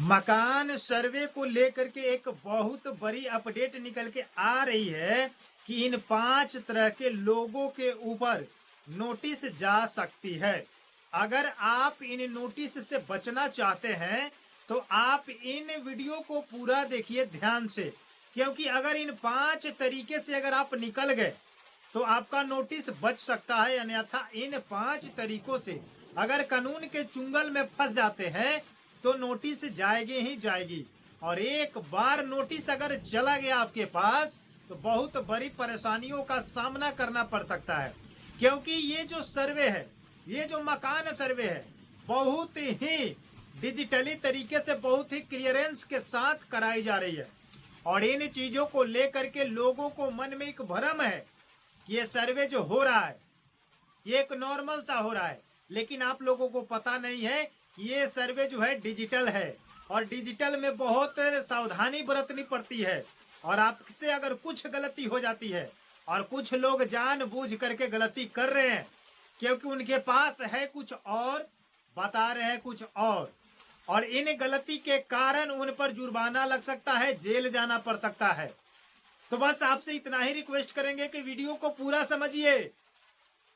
मकान सर्वे को लेकर के एक बहुत बड़ी अपडेट निकल के आ रही है कि इन 5 तरह के लोगों के ऊपर नोटिस जा सकती है। अगर आप इन नोटिस से बचना चाहते हैं तो आप इन वीडियो को पूरा देखिए ध्यान से, क्योंकि अगर इन 5 तरीके से अगर आप निकल गए तो आपका नोटिस बच सकता है। अन्यथा इन 5 तरीकों से अगर कानून के चुंगल में फंस जाते हैं तो नोटिस जाएगी ही जाएगी। और एक बार नोटिस अगर चला गया आपके पास तो बहुत बड़ी परेशानियों का सामना करना पड़ सकता है, क्योंकि ये जो सर्वे है, ये जो मकान सर्वे है, बहुत ही डिजिटली तरीके से बहुत ही क्लियरेंस के साथ कराई जा रही है। और इन चीजों को लेकर के लोगों को मन में एक भ्रम है कि ये सर्वे जो हो रहा है ये एक नॉर्मल सा हो रहा है, लेकिन आप लोगों को पता नहीं है कि ये सर्वे जो है डिजिटल है और डिजिटल में बहुत सावधानी बरतनी पड़ती है। और आपसे अगर कुछ गलती हो जाती है, और कुछ लोग जानबूझ करके गलती कर रहे हैं क्योंकि उनके पास है कुछ और बता रहे हैं कुछ और इन गलती के कारण उन पर जुर्माना लग सकता है, जेल जाना पड़ सकता है। तो बस आपसे इतना ही रिक्वेस्ट करेंगे कि वीडियो को पूरा समझिए।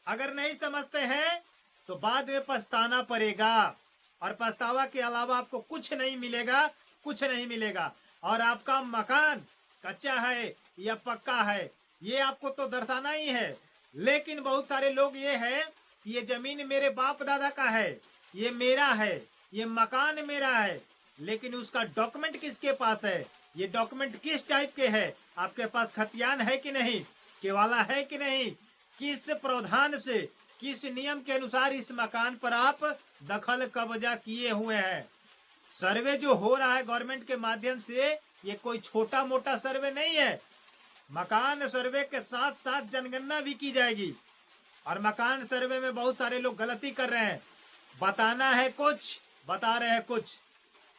अगर नहीं समझते हैं तो बाद में पछताना पड़ेगा, और पछतावा के अलावा आपको कुछ नहीं मिलेगा, कुछ नहीं मिलेगा। और आपका मकान कच्चा है या पक्का है ये आपको तो दर्शाना ही है, लेकिन बहुत सारे लोग ये है कि ये जमीन मेरे बाप दादा का है, ये मेरा है, ये मकान मेरा है, लेकिन उसका डॉक्यूमेंट किसके पास है, ये डॉक्यूमेंट किस टाइप के है, आपके पास खतियान है कि नहीं, केवाला है कि नहीं, किस प्रावधान से, किस नियम के अनुसार इस मकान पर आप दखल कब्जा किए हुए हैं। सर्वे जो हो रहा है गवर्नमेंट के माध्यम से, ये कोई छोटा मोटा सर्वे नहीं है। मकान सर्वे के साथ साथ जनगणना भी की जाएगी, और मकान सर्वे में बहुत सारे लोग गलती कर रहे हैं, बताना है कुछ, बता रहे हैं कुछ,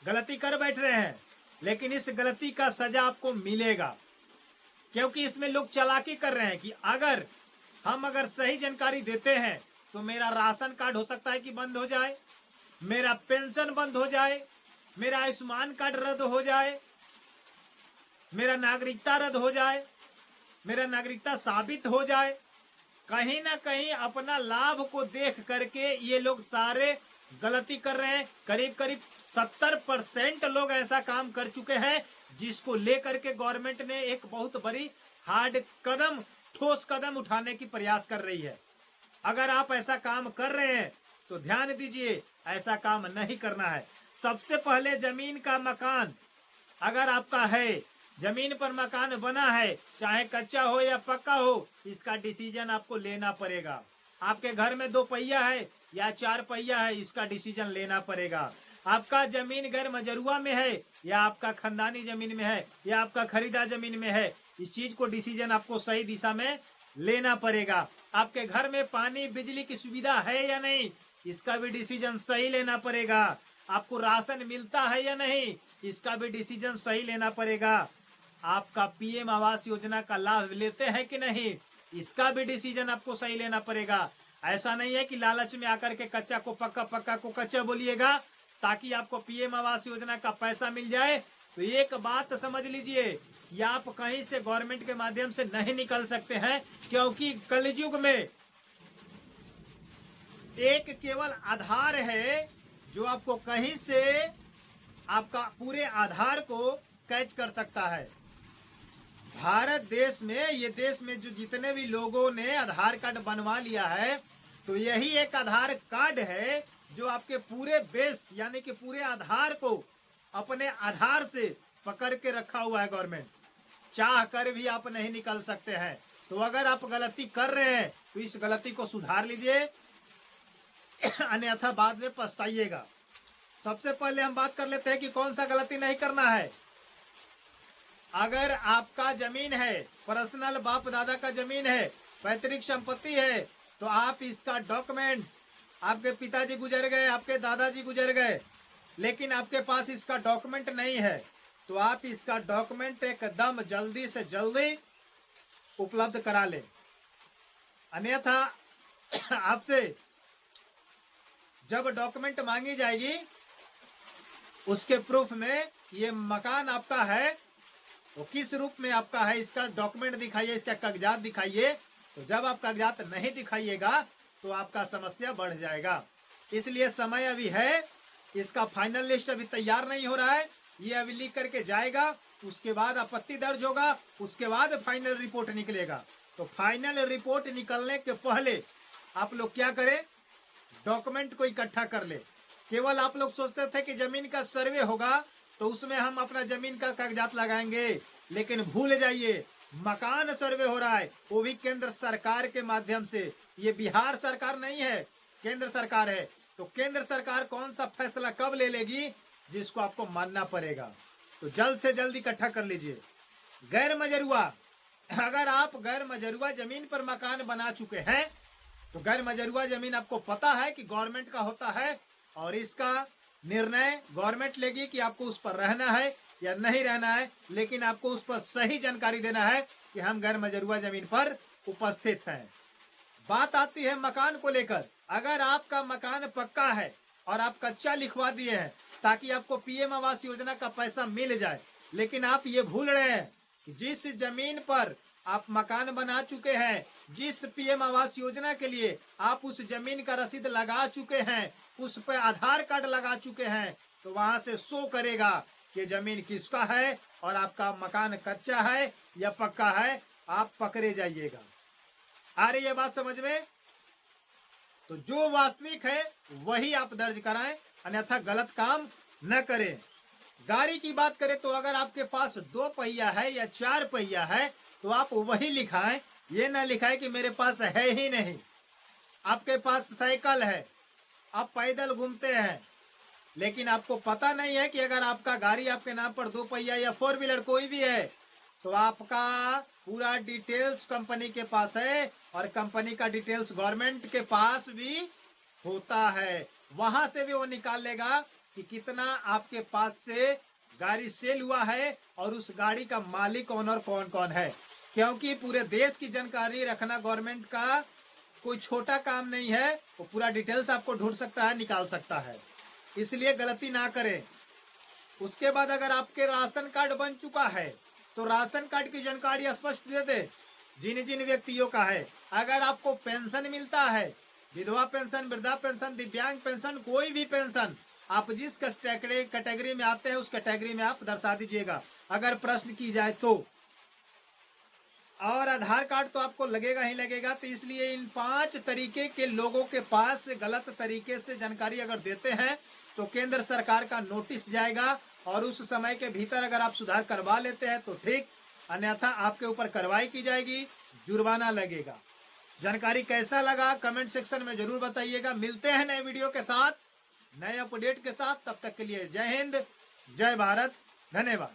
गलती कर बैठ रहे हैं, लेकिन इस गलती का सजा आपको मिलेगा। क्योंकि इसमें लोग चालाकी कर रहे हैं कि अगर हम सही जानकारी देते हैं तो मेरा राशन कार्ड हो सकता है कि बंद हो जाए, मेरा पेंशन बंद हो जाए, मेरा आयुष्मान कार्ड रद्द हो जाए, मेरा नागरिकता रद्द हो जाए, मेरा नागरिकता साबित हो जाए। कहीं ना कहीं अपना लाभ को देख करके ये लोग सारे गलती कर रहे हैं। करीब करीब 70% लोग ऐसा काम कर चुके हैं, जिसको लेकर के गवर्नमेंट ने एक बहुत बड़ी हार्ड कदम, ठोस कदम उठाने की प्रयास कर रही है। अगर आप ऐसा काम कर रहे हैं तो ध्यान दीजिए, ऐसा काम नहीं करना है। सबसे पहले जमीन का मकान अगर आपका है, जमीन पर मकान बना है, चाहे कच्चा हो या पक्का हो, इसका डिसीजन आपको लेना पड़ेगा। आपके घर में 2 पहिया है या 4 पहिया है, इसका डिसीजन लेना पड़ेगा। आपका जमीन गैर मजरूआ में है या आपका खानदानी जमीन में है या आपका खरीदा जमीन में है, इस चीज को डिसीजन आपको सही दिशा में लेना पड़ेगा। आपके घर में पानी बिजली की सुविधा है या नहीं, इसका भी डिसीजन सही लेना पड़ेगा। आपको राशन मिलता है या नहीं, इसका भी डिसीजन सही लेना पड़ेगा। आपका पीएम आवास योजना का लाभ लेते हैं कि नहीं, इसका भी डिसीजन आपको सही लेना पड़ेगा। ऐसा नहीं है कि लालच में आकर के कच्चा को पक्का, पक्का को कच्चा बोलिएगा ताकि आपको पीएम आवास योजना का पैसा मिल जाए। तो एक बात समझ लीजिए, या आप कहीं से गवर्नमेंट के माध्यम से नहीं निकल सकते हैं, क्योंकि कलयुग में एक केवल आधार है जो आपको कहीं से आपका पूरे आधार को कैच कर सकता है। भारत देश में, ये देश में जो जितने भी लोगों ने आधार कार्ड बनवा लिया है, तो यही एक आधार कार्ड है जो आपके पूरे बेस यानी कि पूरे आधार को अपने आधार से पकड़ के रखा हुआ है गवर्नमेंट। चाह कर भी आप नहीं निकल सकते हैं। तो अगर आप गलती कर रहे हैं तो इस गलती को सुधार लीजिए, अन्यथा बाद में पछताइएगा। सबसे पहले हम बात कर लेते हैं कि कौन सा गलती नहीं करना है। अगर आपका जमीन है, पर्सनल बाप दादा का जमीन है, पैतृक संपत्ति है, तो आप इसका डॉक्यूमेंट, आपके पिताजी गुजर गए, आपके दादाजी गुजर गए, लेकिन आपके पास इसका डॉक्यूमेंट नहीं है, तो आप इसका डॉक्यूमेंट एकदम जल्दी से जल्दी उपलब्ध करा लें। अन्यथा आपसे जब डॉक्यूमेंट मांगी जाएगी उसके प्रूफ में ये मकान आपका है, तो किस रूप में आपका है इसका डॉक्यूमेंट दिखाइए, इसका कागजात दिखाइए। तो जब आप कागजात नहीं दिखाइएगा तो आपका समस्या बढ़ जाएगा। इसलिए समय अभी है, इसका फाइनल लिस्ट अभी तैयार नहीं हो रहा है, ये अभी लिख करके जाएगा, उसके बाद आपत्ति दर्ज होगा, उसके बाद फाइनल रिपोर्ट निकलेगा। तो फाइनल रिपोर्ट निकलने के पहले आप लोग क्या करें, डॉक्यूमेंट को इकट्ठा कर ले। केवल आप लोग सोचते थे कि जमीन का सर्वे होगा तो उसमें हम अपना जमीन का कागजात लगाएंगे, लेकिन भूल जाइए, मकान सर्वे हो रहा है, वो भी केंद्र सरकार के माध्यम से। ये बिहार सरकार नहीं है, केंद्र सरकार है। तो केंद्र सरकार कौन सा फैसला कब ले लेगी, जिसको आपको मानना पड़ेगा। तो जल्द से जल्द इकट्ठा कर लीजिए। गैर मजरूआ, अगर आप गैर मजरूआ जमीन पर मकान बना चुके हैं तो गैर मजरूआ जमीन आपको पता है कि गवर्नमेंट का होता है, और इसका निर्णय गवर्नमेंट लेगी कि आपको उस पर रहना है या नहीं रहना है, लेकिन आपको उस पर सही जानकारी देना है कि हम गैर मजरूआ जमीन पर उपस्थित हैं। बात आती है मकान को लेकर। अगर आपका मकान पक्का है और आप कच्चा लिखवा दिए हैं ताकि आपको पीएम आवास योजना का पैसा मिल जाए, लेकिन आप ये भूल रहे हैं कि जिस जमीन पर आप मकान बना चुके हैं, जिस पीएम आवास योजना के लिए आप उस जमीन का रसीद लगा चुके हैं, उस पर आधार कार्ड लगा चुके हैं, तो वहां से शो करेगा कि जमीन किसका है और आपका मकान कच्चा है या पक्का है। आप पकड़े जाइएगा। आ रही है बात समझ में? तो जो वास्तविक है वही आप दर्ज कराएं, अन्यथा गलत काम न करें। गाड़ी की बात करें तो अगर आपके पास 2 पहिया है या 4 पहिया है तो आप वही लिखाएं, ये ना लिखाएं कि मेरे पास है ही नहीं। आपके पास साइकिल है, आप पैदल घूमते हैं, लेकिन आपको पता नहीं है कि अगर आपका गाड़ी आपके नाम पर 2 पहिया या 4 व्हीलर कोई भी है तो आपका पूरा डिटेल्स कंपनी के पास है, और कंपनी का डिटेल्स गवर्नमेंट के पास भी होता है। वहां से भी वो निकाल लेगा कि कितना आपके पास से गाड़ी सेल हुआ है और उस गाड़ी का मालिक ओनर कौन कौन है। क्योंकि पूरे देश की जानकारी रखना गवर्नमेंट का कोई छोटा काम नहीं है, वो पूरा डिटेल्स आपको ढूंढ सकता है, निकाल सकता है। इसलिए गलती ना करें। उसके बाद अगर आपके राशन कार्ड बन चुका है तो राशन कार्ड की जानकारी स्पष्ट दे दे, जिन जिन व्यक्तियों का है। अगर आपको पेंशन मिलता है, विधवा पेंशन, वृद्धा पेंशन, दिव्यांग पेंशन, कोई भी पेंशन, आप जिस कैटेगरी में आते हैं उस कैटेगरी में आप दर्शा दीजिएगा अगर प्रश्न की जाए तो। और आधार कार्ड तो आपको लगेगा ही लगेगा। तो इसलिए इन 5 तरीके के लोगों के पास गलत तरीके से जानकारी अगर देते हैं तो केंद्र सरकार का नोटिस जाएगा, और उस समय के भीतर अगर आप सुधार करवा लेते हैं तो ठीक, अन्यथा आपके ऊपर कार्रवाई की जाएगी, जुर्माना लगेगा। जानकारी कैसा लगा कमेंट सेक्शन में जरूर बताइएगा। मिलते हैं नए वीडियो के साथ, नए अपडेट के साथ। तब तक के लिए जय हिंद, जय भारत, धन्यवाद।